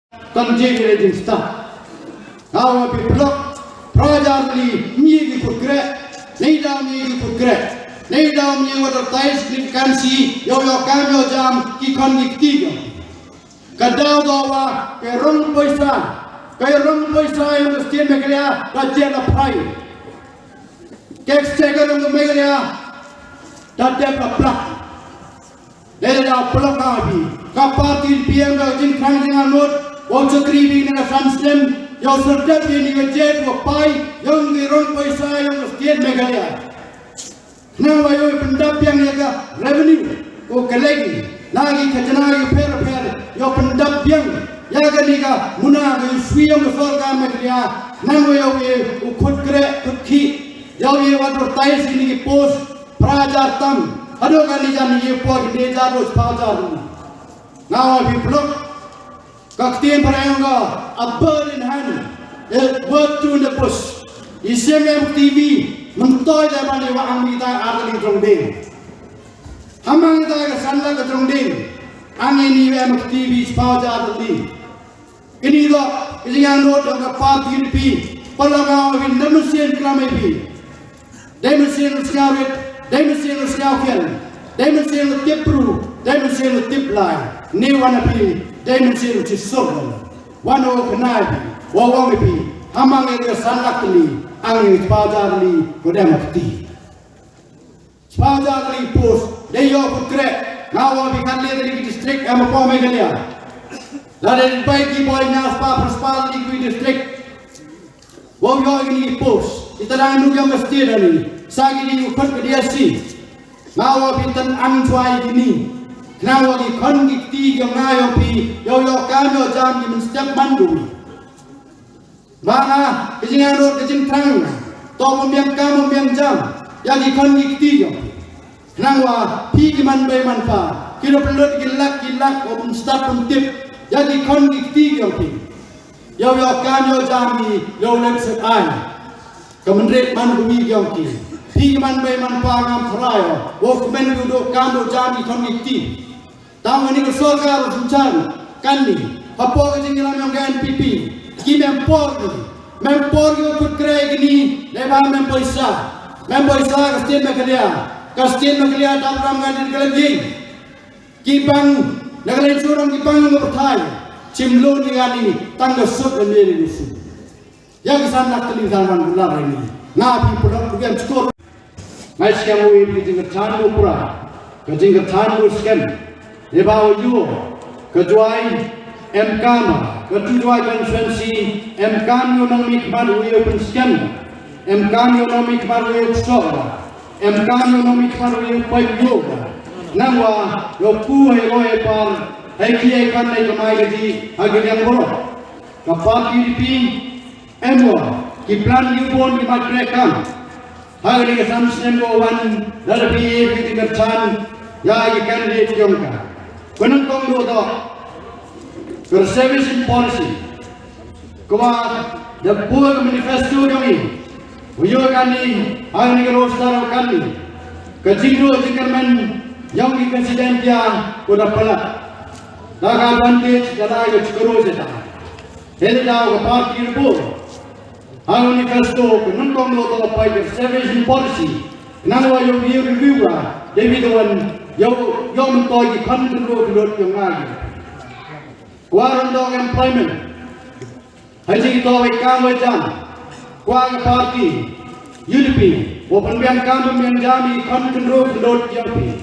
Kanjeng rejim sta. Awa pi blok prajali miegi pukre, neida miegi pukre, neida miegi water tais ni kansi yo kamyo jam ki kon ni tiga. Kadau dawa ke rong poisa yang mesti megelia raja la pai. Keks cegar yang megelia dadep la plak. Leda blok abi. Kapatir PM ga jin khang jing anut. Wajah kribi dengan Samsung, yang sedap ini wajib wapai, yang dirong poisa yang mesti megalia. Kenapa yang pendap yang jaga revenue, ko kelegi, lagi khazanah yang per, yang pendap yang jaga niga munah yang suwi yang sorga megalia. Kenapa yang ukut kere, ukhi, yang wadur tais ini pos prajar tam, aduh kan nijan ini pos nijar os prajar ini. Nawa biblok. Kaktiin parayanga a bird in hand, a word to the bush. Isem TV, mentoy da mani wa angita arali trongding. Hamang da ka sanla ka trongding. Angini wa TV spaja arali. Ini do jingan do ka party pi. Palanga win demonstration klame pi. Demonstration skawit, demonstration skawkel, demonstration tipru, demonstration tiplai. Ni wana pi. Demonstration ci sorban wano kenai wawang pi hamang ega sanakli angin spajarli kodamakti spajarli pos deyo pukre ngawa bi kanle dari district am po megalia lade baiki boy nya spa principal di district wawo ini pos itadang nu yang mesti dari sagi di upat ke dia si ngawa bintan angwai ini. Kenapa di kongi tiga ngayo pi yo kamyo jam di mensetiap mandu. Mana kejingan rot kejing tang, to membiang jam, yang di kongi tiga. Kenapa pi man bay man pa, kilo pelot gilak o mensetiap pentip, yang di kongi tiga pi. Yo kamyo jam di yo lek ai. Kemenret mandu wi yo ki. Pi man bay man pa ngam thrayo, wo kemen duduk kamyo jam di kongi tiga. Tahu ini kesorga rujukan kani apa kejengkelan yang NPP ki mempor ikut kerja ini lewat mempoisa kastien megalia dalam ngadi kelagi kibang negara surang kibang ngurtai cimlo ngani tangga sud ndiri nisu yang sana tulisan benar ini ngapi produk bukan skor mas kamu ini tinggal pura kejengkelan skem Ebawa yo, kejuai MKama, kejuai konvensi MKam yo nang mikmar yo pensken, MKam yo nang mikmar yo sora, MKam yo nang mikmar yo payo, nangwa yo kuhe roe par, heki kan nai kamai di agak boro, kapati di emwa, ki plan yo bon di matrekam, hari kesamsen yo wan dalapi di kerjaan ya ikan di jongka. Kenang kong do the service policy kuat the poor manifesto kami uyo kami ang ngerostar kami kejingdo jingkerman yang di presiden dia kuda pelat daga advantage jala yo chikoro seta hele da ko party report ang manifesto kenang kong do the service policy nangwa yo review ra David one yo mentoy di kontrol yang lagi. Kuaran dong employment. Haji kita kamu jam. Kuang party. UDP. Open biang kamu yang jami kontrol yang pi.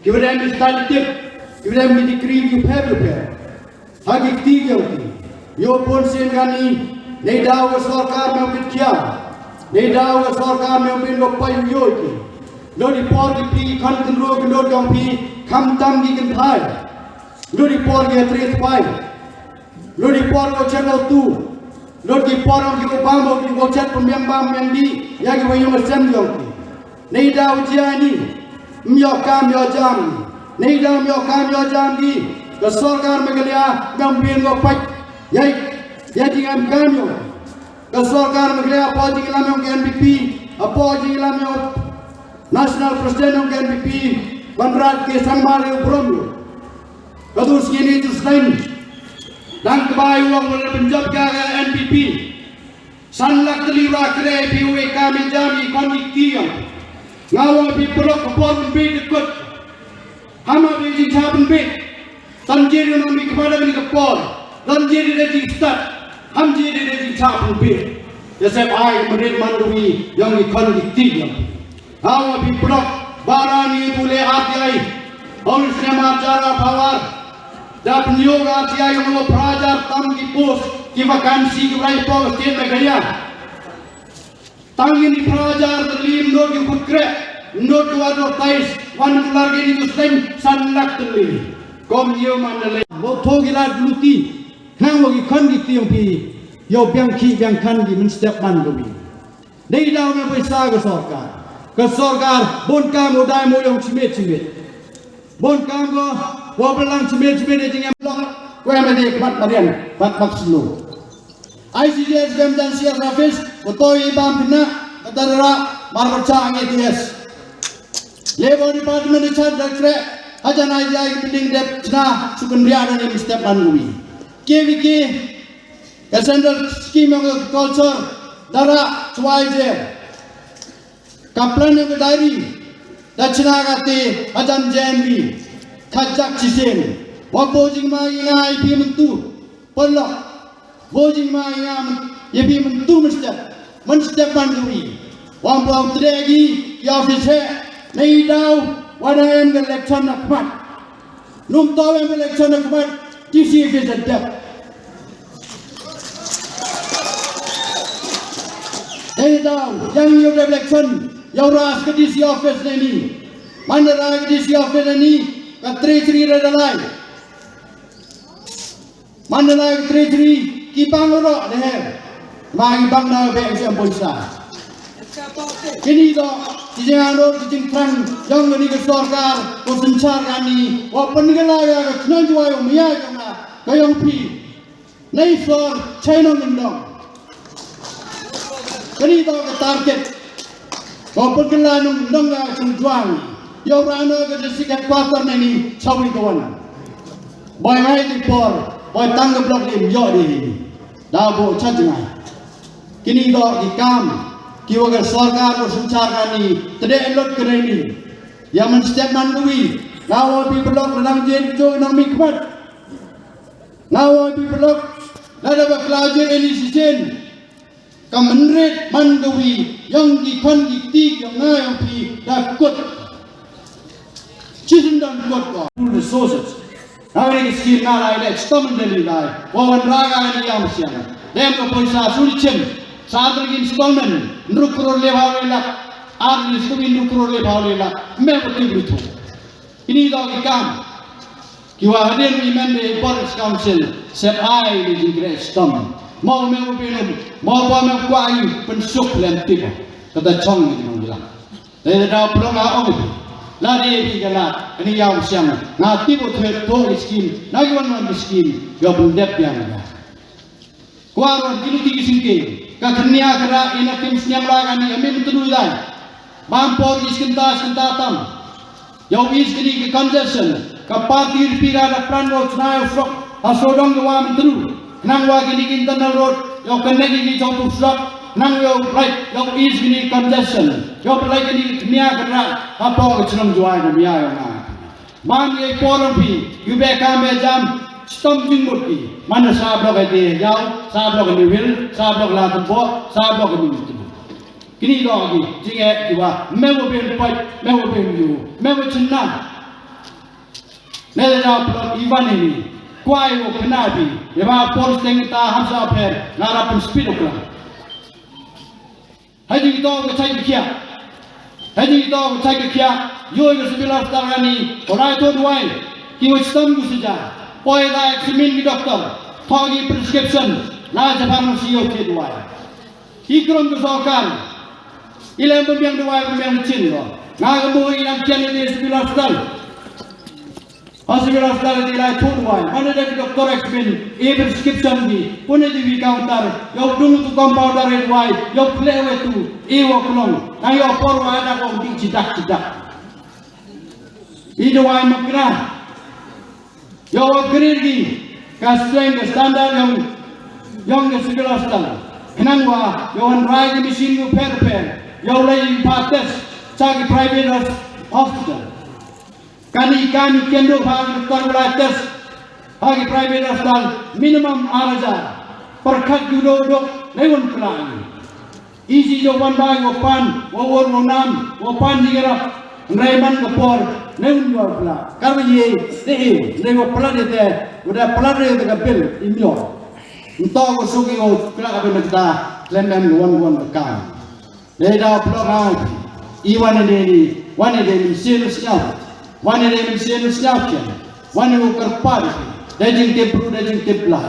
Kemudian statistik. Kemudian decree you prepare. Haji tiga pi. Yo pun sengani. Nedaw sarkar mau kerja. Nedaw sarkar mau pindah yo pi. Lodi por di pi kontrol yang pi. Kamtam di kentai, lodi por dia tres pai, lodi por ko channel tu, lodi por ang kita bambo di ko chat pembiang yang di, yang kita yung asam yang di. Nei dah ujian ni, myo kam yo jam, nei dah myo kam yo jam di, kesorgar megalia ngambien ko pai, yai jingan kam yo, kesorgar megalia apa jingan yung NPP, apa jingan yung national president yung NPP. Bandrat ke Sangmar yang Bromyo, kadus kini itu selain dan kebayu uang mulai penjab gagal NPP sanlak telira kere PUE kami jami kondik tiang ngawang pi pelok kepor be dekut hama be jing saben be tanjiri nami kepada ni kepor tanjiri de jing start hamjiri de jing saben be ya sep ai merit mandui yang kondik tiang ngawang pi pelok barani bule ati ai oleh semua cara power dan yoga tiada yang mau pelajar tam di pos di vakansi di lain pos tiada negara. Tangi di pelajar terlim no di kukre no di advertise wan keluarga ini tusen sanlak terlim. Kom yo mandalay. Botol gila duluti nang wagi kondi tiang pi yo biangki biangkan di menstep mandobi. Dari dalam apa isa ke sorgar bon kamu dai mo yang cimet. Bon kamu wabelang cemil-cemil dengan blok kue mede kemat marian bat maksulu ICDS gamjan siar rafis utoi bam pina kadara marbaca angetias labor department chat dakre aja naija building dep cina sukundria dan step manui KVK central scheme of culture dara suaije kaplan yang diary dachina gati ajan jenwi kajak cisen, wabojing maingay pi mentu, pelak, bojing maingam ye pi mentu menstep mandui, wabong teregi ya office, neidau wadayam elekshon nakmat, num tawem elekshon nakmat, kisi office dep. Neidau yang yo elekshon, yo ras ke DC office ni, mana ras ke DC office ni. Katri radalai, mana lagi katri kipang orang deh, magi bang na beng siam polisa. Kini to, kijang ando kijang terang, yang ni kesorkar, konsentrasi kani, wapan ni kelaya, kenan jual umia kena, kayong pi, naisor China mendong. Kini to ke target, wapan kelaya mendong ya jual. Yo rano ke district headquarter ni sawi kawan. Boy mai di por, boy tangga blok lim yo di. Dah bo cajngai. Kini do di kam, kiwa ke sarkar konsentrasi ni, tede elot kene ni. Ya menstep mandui, ngawo pi blok dalam jen jo nang mikmat. Ngawo pi blok lada ba klajer ini sijen. Kamenret mandui yang di kon di ti yang ngayo pi dakut. Citizen dan buat resources. Hari ini skill nara ini eksternal dari dah. Wawan raga ini yang siapa? Dem ko poisa sulicem. Saat lagi installment. Nukro lebar lelak. Arni sekarang nukro lebar lelak. Memang begitu. Ini dah ikam. Kiwa hadir di member Board Council. Set I di Grace Tom. Mau memang penum. Mau memang kuai pensuk lentik. Kata cong ini bilang. Dari dah pulang orang. Lari di jalan, ini yang siang. Nanti buat tuh miskin, lagi orang miskin, jauh bundep yang ada. Kuaron kini tinggi singkir, kakenya kera ina Khimusniang lagan ni, amin betul dah. Bampor iskinta tam, jauh iskini ke congestion, kapartir pira ada plan road naik frog, asodong jauh betul. Nang wagi ni internal road, jauh kena gini jauh frog. Nang yo right yo is gini congestion yo like ni kemia kena apa ke senang jual kemia yo na man ye forum pi you be kam jam stom jingmurti mana sablo ke de yau sablo ke wil sablo la tempo sablo ke ni kini do gi jinge diwa mewo be pai mewo be you mewo chinna ne da plot ivan ni kwai wo kena pi ye ba police teng ta hamsa pher ngara pun speed okla Haji kita kecai kia, haji kita kecai kia. Yo itu sebelah tarani, orang itu duai. Kiwat stem gusaja. Poi dah eksamen di doktor, thagi prescription. Nah Jepang masih yo kia duai. Ikron kesokan, ilam pembiang duai pembiang kecil lo. Nah kemudian ilam kian ini sebelah tar. Hospital di lain tuan, mana dari doktor eksamen, prescription di, punya di counter, yo dulu tu compounder edwai, yo play tu, iwo kulong, ayo poru ada kong di cidak. Idwai makna, yo upgrade di, Kastreng ke standar yang ke segala standar. Kenapa? Yang rai ke mesin ku per. Yang lagi pates cagi private hospital. Kani kendo bagi kontrates bagi private hospital minimum araja. Perkat judo lewat pelan. Isi jawapan bagi wapan, wawar monam, wapan digerap. Ngraiman kapor, lewat jual pelan. Karena ye, lewat pelan itu, udah pelan itu kapil imyo. Entah ko sugi ko kelak apa kita lembem wan bekam. Leda pelan iwan ini sinus nyap, wan ini sinus nyap, wan ini kerpar, daging tepru daging teplah.